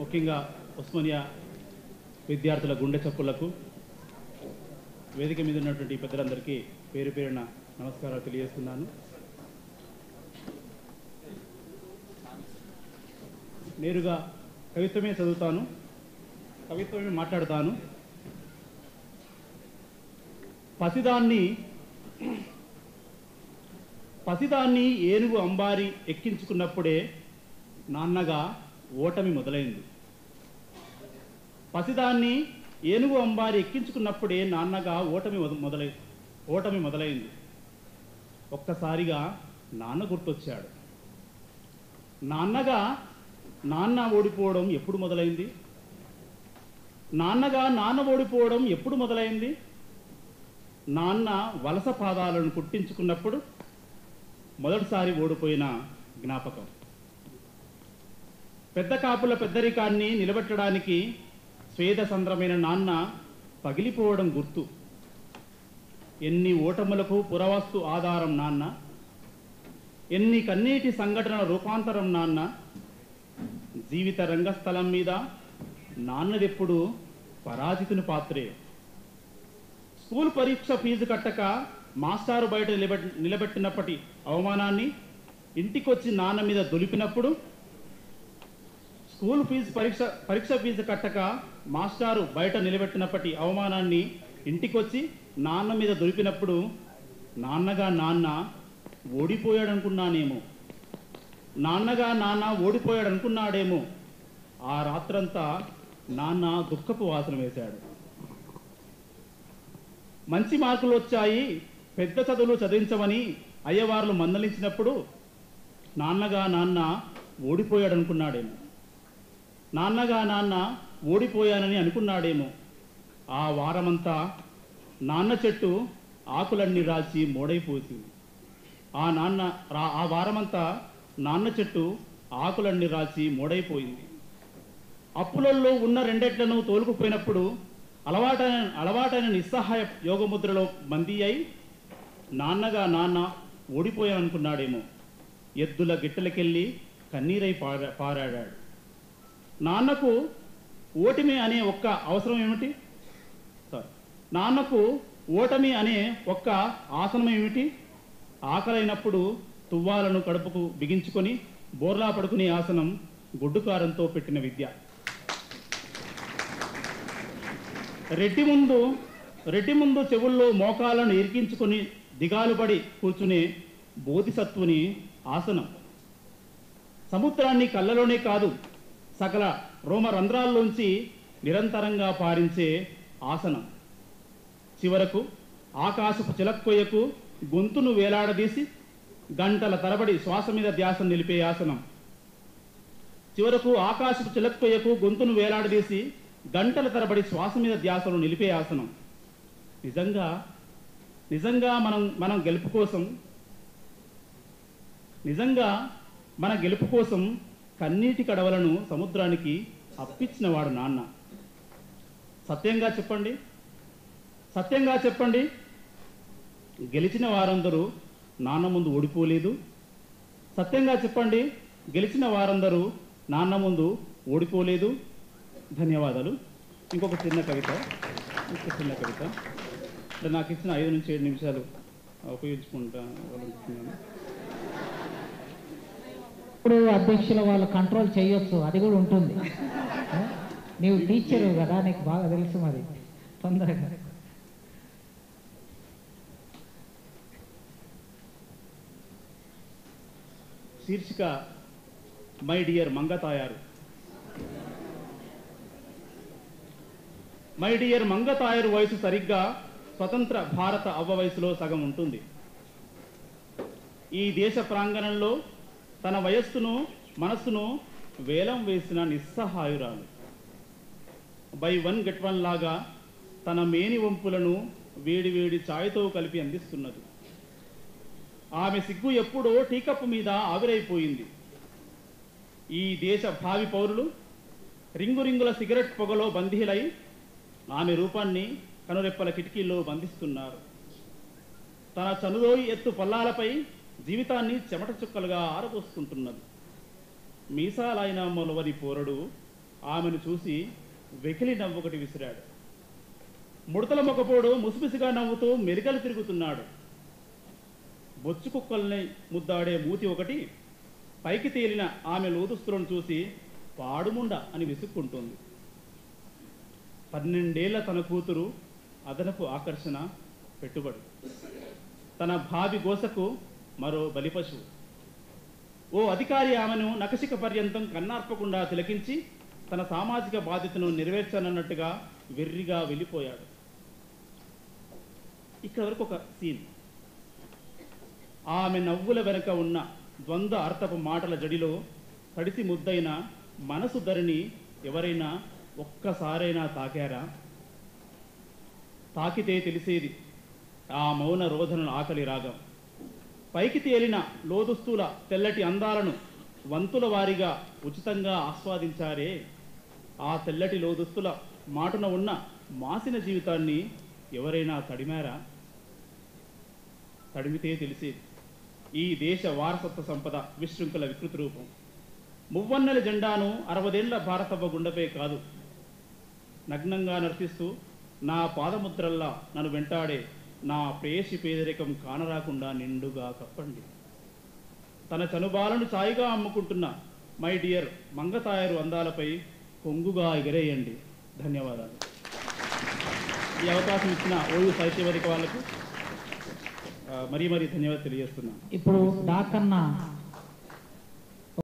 ముఖ్యంగా ఉస్మానియా విద్యార్థుల గుండె చప్పులకు వేదిక మీద ఉన్నటువంటి పెద్దలందరికీ పేరు పేరున నమస్కారాలు తెలియజేస్తున్నాను. నేరుగా కవిత్వమే చదువుతాను, కవిత్వమే మాట్లాడతాను. పసిదాన్ని ఏనుగు అంబారి ఎక్కించుకున్నప్పుడే నాన్నగా ఓటమి మొదలైంది. పసిదాన్ని ఏనుగు అంబారి ఎక్కించుకున్నప్పుడే నాన్నగా ఓటమి మొదలైంది. ఒక్కసారిగా నాన్న గుర్తొచ్చాడు. నాన్న ఓడిపోవడం ఎప్పుడు మొదలైంది? నాన్న ఓడిపోవడం ఎప్పుడు మొదలైంది? నాన్న వలస పాదాలను కుట్టించుకున్నప్పుడు మొదటిసారి ఓడిపోయిన జ్ఞాపకం. పెద్ద కాపుల పెద్దరికాన్ని నిలబెట్టడానికి స్వేద సంద్రమైన నాన్న పగిలిపోవడం గుర్తు. ఎన్ని ఓటములకు పురవస్తు ఆధారం నాన్న, ఎన్ని కన్నీటి సంఘటనల రూపాంతరం నాన్న. జీవిత రంగస్థలం మీద నాన్నదెప్పుడు పరాజితుని పాత్రే. స్కూల్ పరీక్ష ఫీజు కట్టక మాస్టారు బయట నిలబెట్టినప్పటి అవమానాన్ని ఇంటికొచ్చి నాన్న మీద దొలిపినప్పుడు, స్కూల్ పరీక్ష ఫీజు కట్టక మాస్టారు బయట నిలబెట్టినప్పటి అవమానాన్ని ఇంటికొచ్చి నాన్న మీద దొరికినప్పుడు నాన్న ఓడిపోయాడనుకున్నానేమో. నాన్న ఓడిపోయాడనుకున్నాడేమో. ఆ రాత్రంతా నాన్న దుఃఖపు వాసన వేశాడు. మంచి మార్కులు వచ్చాయి, పెద్ద చదువులు చదివించమని అయ్యవార్లు మందలించినప్పుడు నాన్న ఓడిపోయాడనుకున్నాడేమో. నాన్న ఓడిపోయానని అనుకున్నాడేమో. ఆ వారమంతా నాన్న చెట్టు ఆకులన్నీ రాల్చి మోడైపోసింది. ఆ వారమంతా నాన్న చెట్టు ఆకులన్నీ రాల్చి మోడైపోయింది. అప్పులలో ఉన్న రెండెట్లను తోలుకుపోయినప్పుడు అలవాటైన నిస్సహాయ యోగముద్రలో బందీ అయి నాన్న ఓడిపోయాననుకున్నాడేమో. ఎద్దుల గిట్టలకెళ్ళి కన్నీరై పారాడాడు. నాన్నకు ఓటమి అనే ఒక్క అవసరం ఏమిటి? నాన్నకు ఓటమి అనే ఒక్క ఆసనం ఏమిటి? ఆకలైనప్పుడు తువ్వాలను కడుపుకు బిగించుకొని బోర్లా పడుకునే ఆసనం గుడ్డుకారంతో పెట్టిన విద్య. రెడ్డి ముందు చెవుల్లో మోకాలను ఇరికించుకొని దిగాలుపడి కూర్చునే బోధిసత్వుని ఆసనం. సముద్రాన్ని కళ్ళలోనే కాదు, సకల రోమరంధ్రాల్లోంచి నిరంతరంగా పారించే ఆసనం. చివరకు ఆకాశపు చిలక్కొయ్యకు గొంతును వేలాడదీసి గంటల తరబడి శ్వాస మీద ధ్యాస నిలిపే ఆసనం. చివరకు ఆకాశపు చిలక్కొయ్యకు గొంతును వేలాడదీసి గంటల తరబడి శ్వాస మీద ధ్యాసను నిలిపే ఆసనం. నిజంగా మన గెలుపు కోసం కన్నీటి కడవలను సముద్రానికి అప్పించినవాడు నాన్న. సత్యంగా చెప్పండి, గెలిచిన వారందరూ నాన్న ముందు ఓడిపోలేదు. సత్యంగా చెప్పండి, గెలిచిన వారందరూ నాన్న ముందు ఓడిపోలేదు. ధన్యవాదాలు. ఇంకొక చిన్న కవిత. నాకు ఇచ్చిన 5 నుంచి 7 నిమిషాలు ఉపయోగించుకుంటాను. ఇప్పుడు అధ్యక్షుల వాళ్ళు కంట్రోల్ చేయొచ్చు, అది కూడా ఉంటుంది. నీవు టీచరు కదా, నీకు బాగా తెలుసు. మరి తొందరగా శీర్షిక my dear Mangathayaru. My dear Mangathayaru వయసు సరిగ్గా స్వతంత్ర భారత అవ్వ వయసులో సగం ఉంటుంది. ఈ దేశ ప్రాంగణంలో తన వయస్సును మనస్సును వేలం వేసిన నిస్సహాయురాలు. బై వన్ గెట్ వన్ లాగా తన మేని వంపులను వేడివేడి ఛాయ్తో కలిపి అందిస్తున్నది. ఆమె సిగ్గు ఎప్పుడో టీకప్పు మీద ఆవిరైపోయింది. ఈ దేశ భావి పౌరులు రింగుల సిగరెట్ పొగలో బందీలై ఆమె రూపాన్ని కనురెప్పల కిటికీల్లో బంధిస్తున్నారు. తన చనుదోయి ఎత్తు పల్లాలపై జీవితాన్ని చెమట చుక్కలుగా ఆరబోసుకుంటున్నది. మీసాలైన మొలవని పోరడు ఆమెను చూసి వెకిలి నవ్వొకటి విసిరాడు. ముడతల మొకపోడు ముసిముసిగా నవ్వుతూ మెలికలు తిరుగుతున్నాడు. బొచ్చు కుక్కల్ని ముద్దాడే మూతి ఒకటి పైకి తేలిన ఆమె లోదుస్తులను చూసి పాడుముండ అని విసుక్కుంటుంది. 12 ఏళ్ల తన కూతురు అదనపు ఆకర్షణ, పెట్టుబడి. తన భావి గోసకు మరో బలిపశువు. ఓ అధికారి ఆమెను నకశిక పర్యంతం కన్నార్పకుండా తిలకించి తన సామాజిక బాధ్యతను నెరవేర్చానన్నట్టుగా వెర్రిగా వెళ్ళిపోయాడు. ఇక్కడ వరకు ఒక సీన్. ఆమె నవ్వుల వెనక ఉన్న ద్వంద్వ అర్థపు మాటల జడిలో తడిసి ముద్దైన మనసు ధరిని ఎవరైనా ఒక్కసారైనా తాకారా? తాకితే తెలిసేది ఆ మౌన రోధనల ఆకలి రాగం. పైకి తేలిన లోదుస్తుల తెల్లటి అందాలను వంతుల వారిగా ఉచితంగా ఆస్వాదించారే, ఆ తెల్లటి లోదుస్తుల మాటున ఉన్న మాసిన జీవితాన్ని ఎవరైనా తడిమారా? తడిమితే తెలిసేది ఈ దేశ వారసత్వ సంపద విశృంఖల వికృతి రూపం. మువ్వన్నెల జెండాను 60 ఏళ్ల భారతవ్వ గుండెపై కాదు, నగ్నంగా నర్తిస్తూ నా పాదముద్రల్లా నన్ను వెంటాడే నా ప్రేయసి పేదరికం కానరాకుండా నిండుగా కప్పండి. తన చనుబాలను ఛాయిగా అమ్ముకుంటున్న మై డియర్ మంగతాయరు అందాలపై కొంగుగా ఎగరేయండి. ధన్యవాదాలు. ఈ అవకాశం ఇచ్చిన ఓయూ సాహిత్య వేదిక వాళ్లకు మరీ ధన్యవాదాలు తెలియజేస్తున్నాను. ఇప్పుడు డాకన్న